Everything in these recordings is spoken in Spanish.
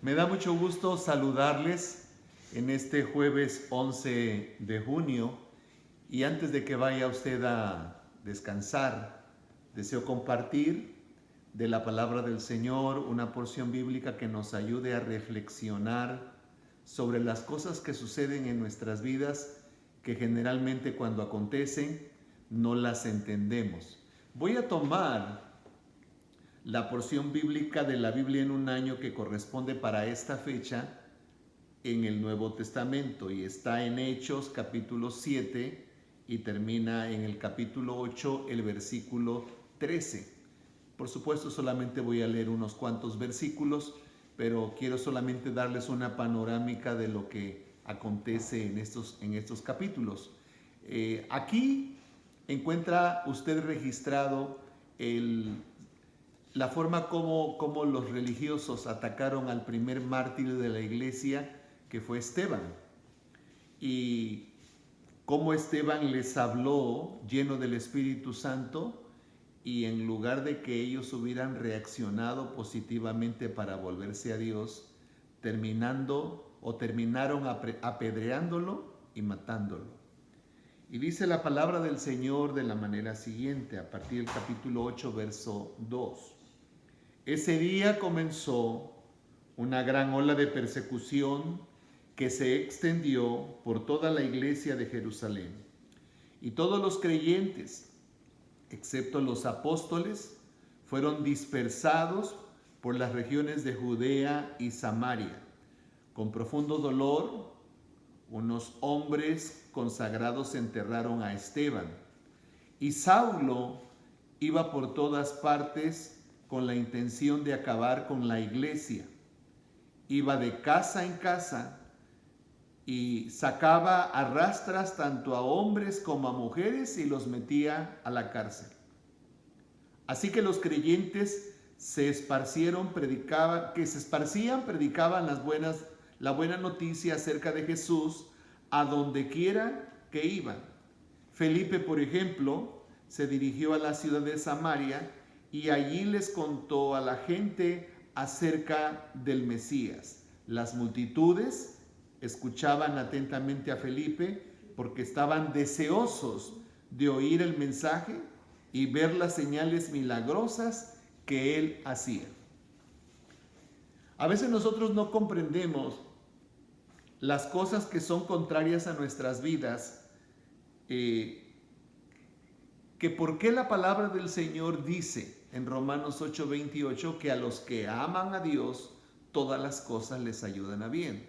Me da mucho gusto saludarles en este jueves 11 de junio y antes de que vaya usted a descansar, deseo compartir de la palabra del Señor una porción bíblica que nos ayude a reflexionar sobre las cosas que suceden en nuestras vidas que generalmente cuando acontecen no las entendemos. Voy a tomar la porción bíblica de la Biblia en un año que corresponde para esta fecha en el Nuevo Testamento y está en Hechos capítulo 7 y termina en el capítulo 8, el versículo 13. Por supuesto, solamente voy a leer unos cuantos versículos, pero quiero solamente darles una panorámica de lo que acontece en estos capítulos. Aquí encuentra usted registrado la forma como los religiosos atacaron al primer mártir de la iglesia, que fue Esteban, y cómo Esteban les habló lleno del Espíritu Santo, y en lugar de que ellos hubieran reaccionado positivamente para volverse a Dios, terminaron apedreándolo y matándolo. Y dice la palabra del Señor de la manera siguiente, a partir del capítulo 8, verso 2. Ese día comenzó una gran ola de persecución que se extendió por toda la iglesia de Jerusalén. Y todos los creyentes, excepto los apóstoles, fueron dispersados por las regiones de Judea y Samaria. Con profundo dolor, unos hombres consagrados enterraron a Esteban. Y Saulo iba por todas partes con la intención de acabar con la iglesia. Iba de casa en casa y sacaba a rastras tanto a hombres como a mujeres y los metía a la cárcel. Así que los creyentes predicaban la buena noticia acerca de Jesús a donde quiera que iban. Felipe, por ejemplo, se dirigió a la ciudad de Samaria y allí les contó a la gente acerca del Mesías. Las multitudes escuchaban atentamente a Felipe porque estaban deseosos de oír el mensaje y ver las señales milagrosas que él hacía. A veces nosotros no comprendemos las cosas que son contrarias a nuestras vidas, que por qué la palabra del Señor dice en Romanos 8:28 que a los que aman a Dios todas las cosas les ayudan a bien.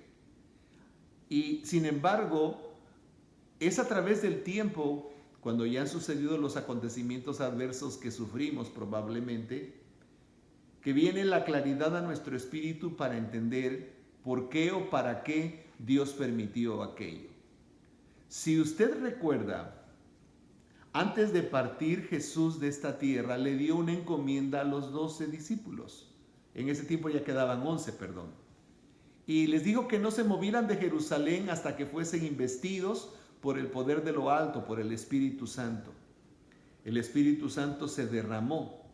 Y sin embargo, es a través del tiempo, cuando ya han sucedido los acontecimientos adversos que sufrimos probablemente, que viene la claridad a nuestro espíritu para entender por qué o para qué Dios permitió aquello. Si usted recuerda, antes de partir Jesús de esta tierra, le dio una encomienda a los 12 discípulos. En ese tiempo ya quedaban 11, perdón. Y les dijo que no se movieran de Jerusalén hasta que fuesen investidos por el poder de lo alto, por el Espíritu Santo. El Espíritu Santo se derramó.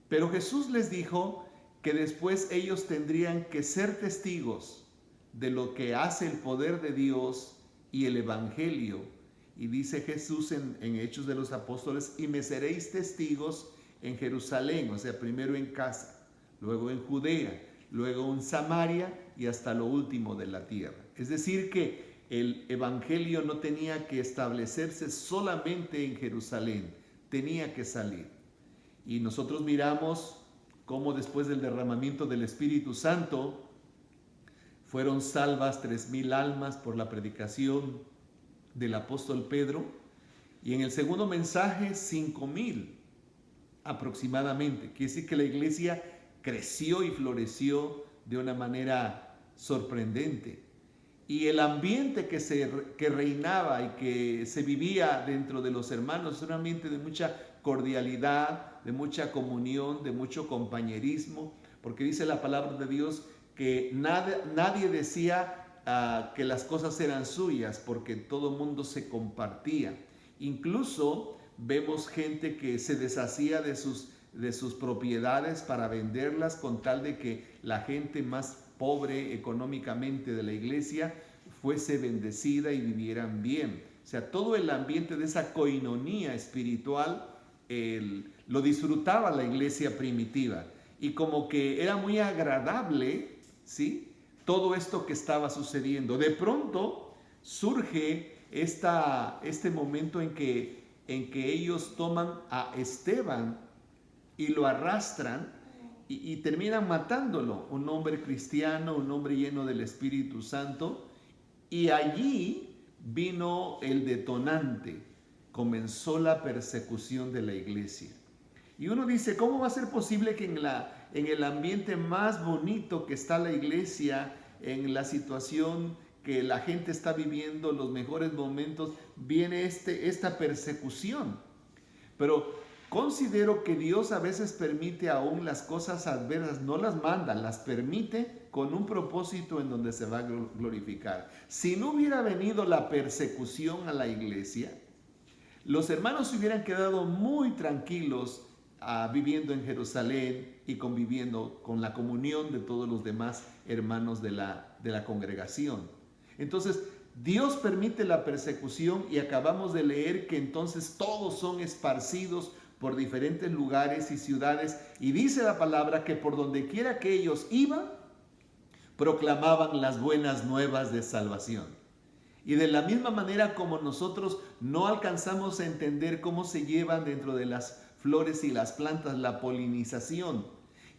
Pero Jesús les dijo que después ellos tendrían que ser testigos de lo que hace el poder de Dios y el Evangelio. Y dice Jesús en Hechos de los Apóstoles, y me seréis testigos en Jerusalén, o sea, primero en casa, luego en Judea, luego en Samaria y hasta lo último de la tierra. Es decir, que el Evangelio no tenía que establecerse solamente en Jerusalén, tenía que salir. Y nosotros miramos cómo después del derramamiento del Espíritu Santo fueron salvas 3,000 almas por la predicación del apóstol Pedro, y en el segundo mensaje 5,000 aproximadamente. Quiere decir que la iglesia creció y floreció de una manera sorprendente. Y el ambiente que reinaba y que se vivía dentro de los hermanos es un ambiente de mucha cordialidad, de mucha comunión, de mucho compañerismo, porque dice la palabra de Dios que nadie decía que las cosas eran suyas, porque todo el mundo se compartía. Incluso vemos gente que se deshacía de sus propiedades para venderlas con tal de que la gente más pobre económicamente de la iglesia fuese bendecida y vivieran bien. O sea, todo el ambiente de esa coinonía espiritual lo disfrutaba la iglesia primitiva. Y como que era muy agradable, ¿sí?, todo esto que estaba sucediendo. De pronto surge este momento en que ellos toman a Esteban y lo arrastran y terminan matándolo. Un hombre cristiano, un hombre lleno del Espíritu Santo. Y allí vino el detonante. Comenzó la persecución de la iglesia. Y uno dice, ¿cómo va a ser posible que en el ambiente más bonito que está la iglesia, en la situación que la gente está viviendo, los mejores momentos, viene esta persecución? Pero considero que Dios a veces permite aún las cosas adversas, no las manda, las permite con un propósito en donde se va a glorificar. Si no hubiera venido la persecución a la iglesia, los hermanos se hubieran quedado muy tranquilos viviendo en Jerusalén y conviviendo con la comunión de todos los demás hermanos de la congregación. Entonces, Dios permite la persecución y acabamos de leer que entonces todos son esparcidos por diferentes lugares y ciudades, y dice la palabra que por donde quiera que ellos iban, proclamaban las buenas nuevas de salvación. Y de la misma manera como nosotros no alcanzamos a entender cómo se llevan dentro de las flores y las plantas la polinización,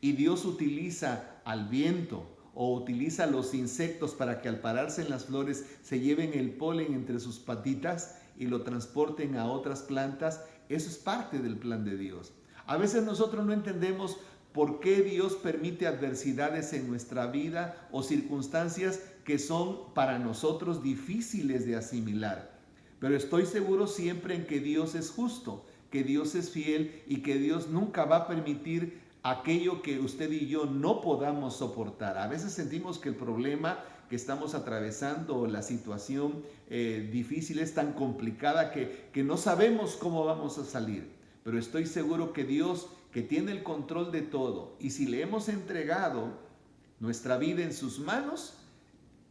y Dios utiliza al viento o utiliza los insectos para que al pararse en las flores se lleven el polen entre sus patitas y lo transporten a otras plantas, eso es parte del plan de Dios. A veces nosotros no entendemos por qué Dios permite adversidades en nuestra vida o circunstancias que son para nosotros difíciles de asimilar. Pero estoy seguro siempre en que Dios es justo, que Dios es fiel y que Dios nunca va a permitir aquello que usted y yo no podamos soportar. A veces sentimos que el problema que estamos atravesando o la situación difícil es tan complicada que no sabemos cómo vamos a salir. Pero estoy seguro que Dios, que tiene el control de todo, y si le hemos entregado nuestra vida en sus manos,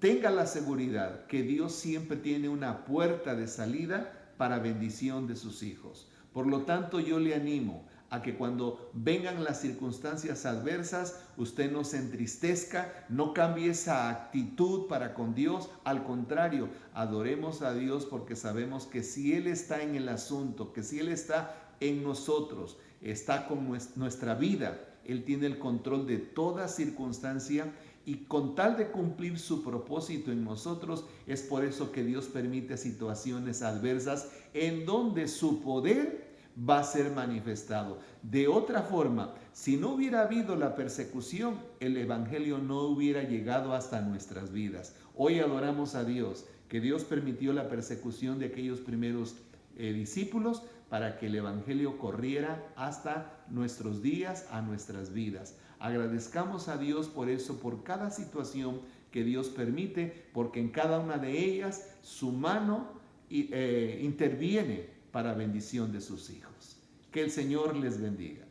tenga la seguridad que Dios siempre tiene una puerta de salida para bendición de sus hijos. Por lo tanto, yo le animo a que cuando vengan las circunstancias adversas, usted no se entristezca, no cambie esa actitud para con Dios. Al contrario, adoremos a Dios porque sabemos que si Él está en el asunto, que si Él está en nosotros, está con nuestra vida, Él tiene el control de toda circunstancia, y con tal de cumplir su propósito en nosotros, es por eso que Dios permite situaciones adversas en donde su poder va a ser manifestado. De otra forma, si no hubiera habido la persecución, el evangelio no hubiera llegado hasta nuestras vidas. Hoy adoramos a Dios, que Dios permitió la persecución de aquellos primeros discípulos para que el evangelio corriera hasta nuestros días, a nuestras vidas. Agradezcamos a Dios por eso, por cada situación que Dios permite, porque en cada una de ellas su mano interviene para bendición de sus hijos. Que el Señor les bendiga.